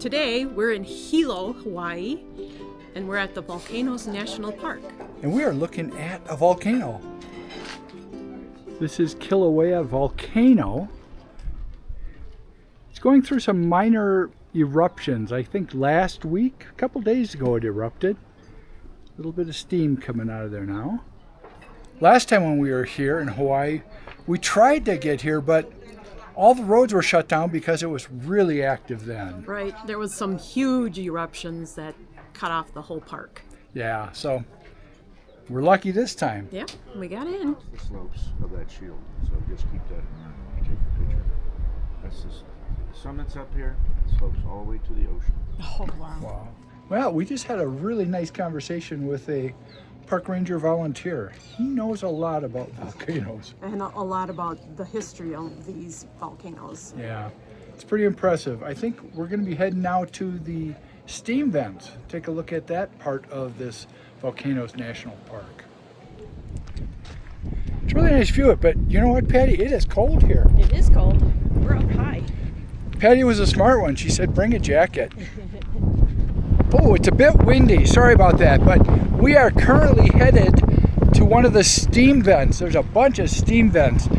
Today we're in Hilo, Hawaii, and we're at the Volcanoes National Park. And we are looking at a volcano. This is Kīlauea volcano. It's going through some minor eruptions. I think last week, a couple days ago, it erupted. A little bit of steam coming out of there now. Last time when we were here in Hawaii, we tried to get here, but all the roads were shut down because it was really active then. Right, there was some huge eruptions that cut off the whole park. Yeah, so we're lucky this time. Yeah, we got in. The slopes of that shield, so just keep that in mind when you take the picture. That's the summit's up here, it slopes all the way to the ocean. Oh, wow. Wow. Well, we just had a really nice conversation with a park ranger volunteer. He knows a lot about volcanoes. And a lot about the history of these volcanoes. Yeah, it's pretty impressive. I think we're going to be heading now to the steam vents. Take a look at that part of this Volcanoes National Park. It's a really nice view, but you know what, Patty? It is cold here. It is cold. We're up high. Patty was a smart one. She said, bring a jacket. Oh, it's a bit windy. Sorry about that, but we are currently headed to one of the steam vents. There's a bunch of steam vents.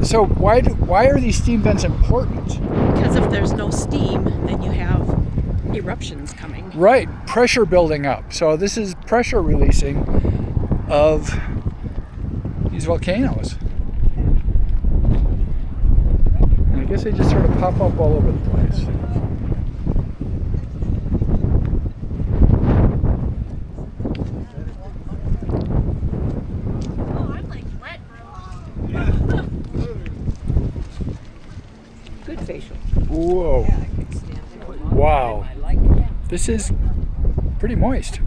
So why are these steam vents important? Because if there's no steam, then you have eruptions coming. Right, pressure building up. So this is pressure releasing of these volcanoes. And I guess they just sort of pop up all over the place. Good facial. Whoa. Wow. This is pretty moist.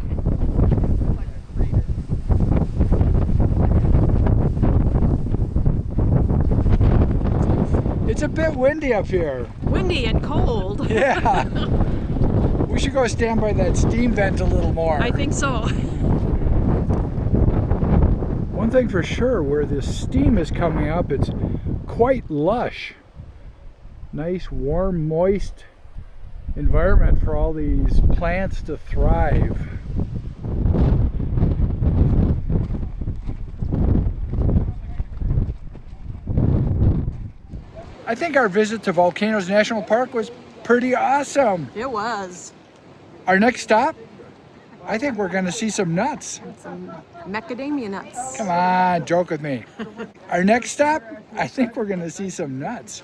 It's a bit windy up here. Windy and cold. Yeah. We should go stand by that steam vent a little more. I think so. One thing for sure, where this steam is coming up, it's quite lush. Nice, warm, moist environment for all these plants to thrive. I think our visit to Volcanoes National Park was pretty awesome. It was. Our next stop, I think we're going to see some nuts. Some macadamia nuts. Come on, joke with me. Our next stop, I think we're going to see some nuts.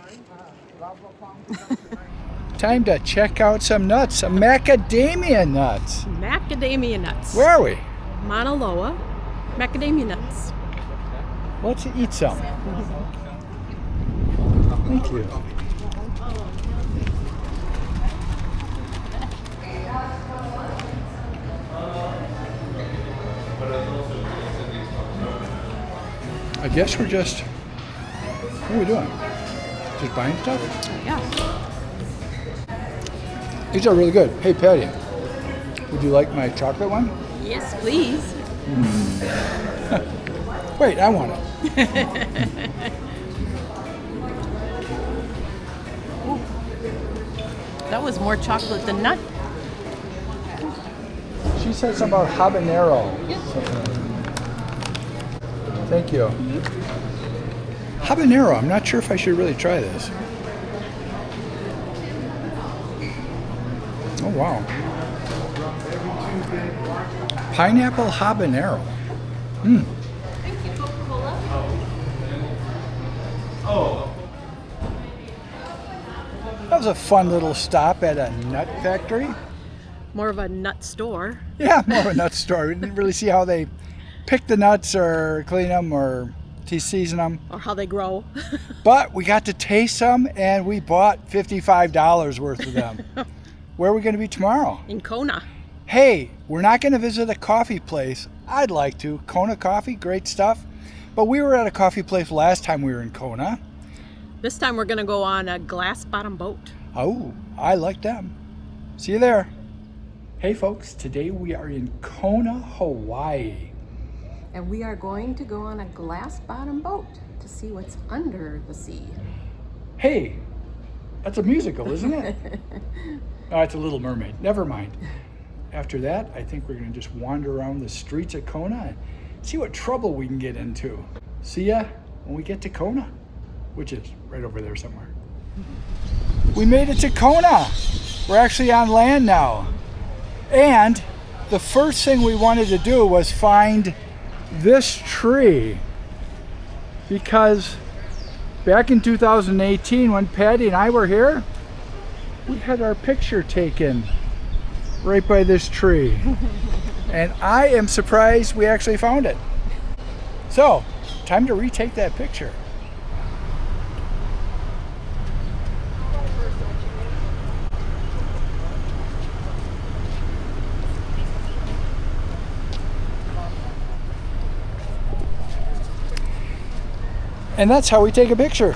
Time to check out some nuts, some macadamia nuts. Macadamia nuts. Where are we? Mauna Loa, macadamia nuts. Let's eat some. Thank you. I guess we're just, what are we doing? Just buying stuff? Yeah. These are really good. Hey, Patty, would you like my chocolate one? Yes, please. Wait, I want it. That was more chocolate than nut. She said something about habanero. Thank you. Habanero, I'm not sure if I should really try this. Oh, wow. Pineapple habanero. Mmm. Thank you, Coca-Cola. That was a fun little stop at a nut factory. More of a nut store. Yeah, more of a nut store. We didn't really see how they pick the nuts or clean them or season them. Or how they grow. But we got to taste some and we bought $55 worth of them. Where are we going to be tomorrow? In Kona. Hey, we're not going to visit a coffee place. I'd like to. Kona Coffee, great stuff. But we were at a coffee place last time we were in Kona. This time we're going to go on a glass bottom boat. Oh, I like them. See you there. Hey folks, today we are in Kona, Hawaii. And we are going to go on a glass bottom boat to see what's under the sea. Hey, That's a musical, isn't it? Oh, it's a Little Mermaid. Never mind. After that, I think we're going to just wander around the streets of Kona and see what trouble we can get into. See ya when we get to Kona, which is right over there somewhere. We made it to Kona. We're actually on land now. And the first thing we wanted to do was find this tree, because back in 2018 when Patty and I were here, we had our picture taken right by this tree. And I am surprised we actually found it. So, time to retake that picture. And that's how we take a picture.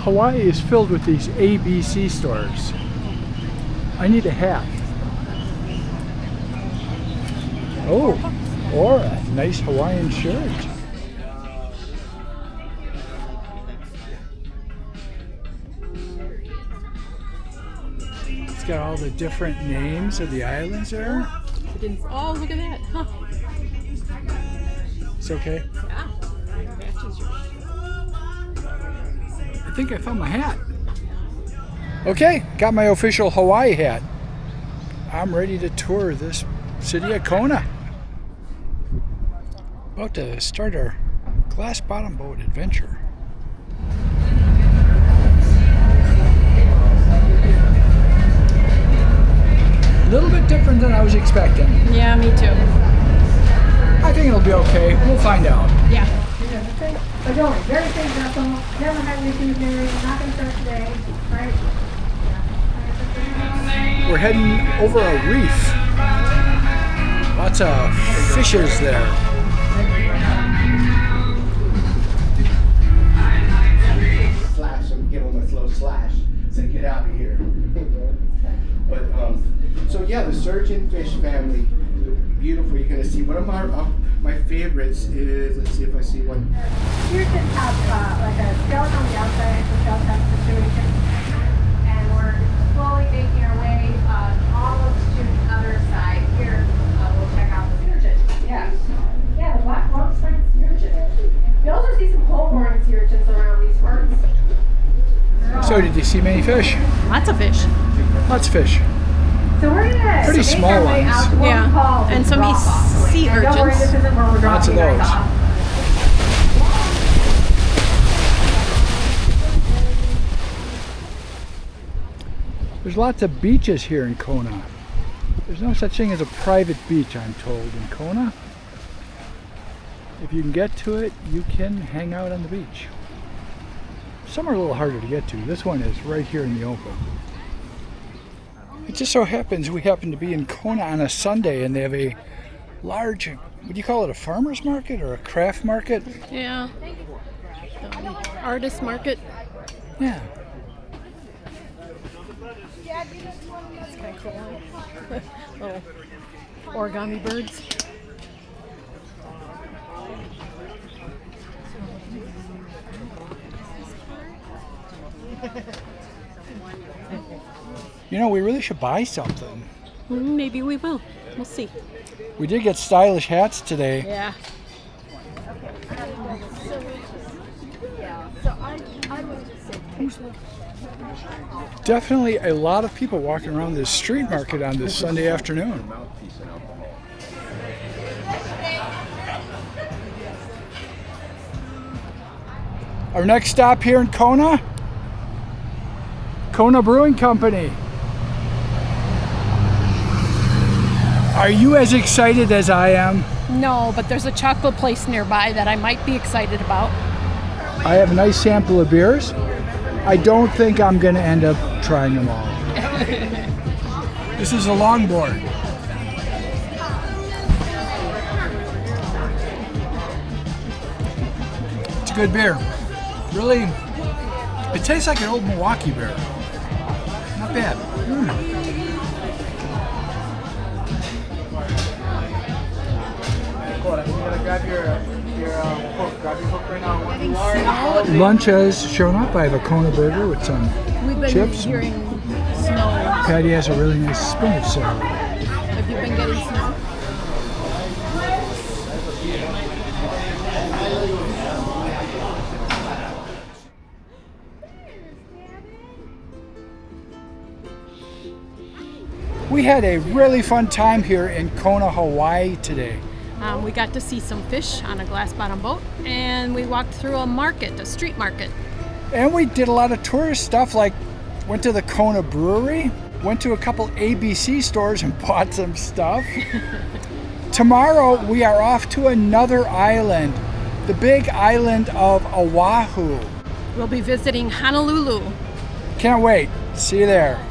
Hawaii is filled with these ABC stores. I need a hat. Oh, or a nice Hawaiian shirt. It's got all the different names of the islands there. Oh, look at that. Huh. It's okay. Yeah. Matches yours. I think I found my hat. Okay, got my official Hawaii hat. I'm ready to tour this city of Kona. About to start our glass bottom boat adventure. A little bit different than I was expecting. Yeah, me too. I think it'll be okay. We'll find out. Yeah. We're going very safe, Russell. Never had any issues, Mary. Not going to start today, right? We're heading over a reef. Lots of fishes there. Slash them, give them a slow slash, say get out of here. But so yeah, the surgeon fish family, beautiful. You're gonna see one of my favorites is, let's see if I see one. Houston's have like a skeleton on the outside, it's a skeleton situation, and we're slowly making our way almost to the other side. Here, we'll check out the sea urchin. Yeah, yeah, the black long spine sea urchin. You also see some whole-born sea urchins around these parts. So did you see many fish? Lots of fish. Lots of fish. So we're gonna Pretty make small our way ones. out to what Yeah, we call and the some drop-off point. sea Now, don't worry, urchins. this isn't where we're Lots of dropping you guys those. off. There's lots of beaches here in Kona. There's no such thing as a private beach, I'm told, in Kona. If you can get to it, you can hang out on the beach. Some are a little harder to get to. This one is right here in the open. It just so happens we happen to be in Kona on a Sunday, and they have a large, would you call it a farmer's market or a craft market? Yeah. Artist market. Yeah. That's kind of cool. Little origami birds. You know, we really should buy something. Maybe we will. We'll see. We did get stylish hats today. Yeah. Definitely a lot of people walking around this street market on this Sunday afternoon. Our next stop here in Kona, Kona Brewing Company. Are you as excited as I am? No, but there's a chocolate place nearby that I might be excited about. I have a nice sample of beers. I don't think I'm going to end up trying them all. This is a longboard. It's a good beer. Really, it tastes like an old Milwaukee beer. Not bad. Grab your Coke, grab your Lunch has shown up. I have a Kona burger with some We've been chips. hearing snow. Patty has a really nice spinach salad. Have you been getting snow? We had a really fun time here in Kona, Hawaii today. We got to see some fish on a glass bottom boat, and we walked through a market, a street market. And we did a lot of tourist stuff, like went to the Kona Brewery, went to a couple ABC stores and bought some stuff. Tomorrow we are off to another island, the big island of Oahu. We'll be visiting Honolulu. Can't wait. See you there.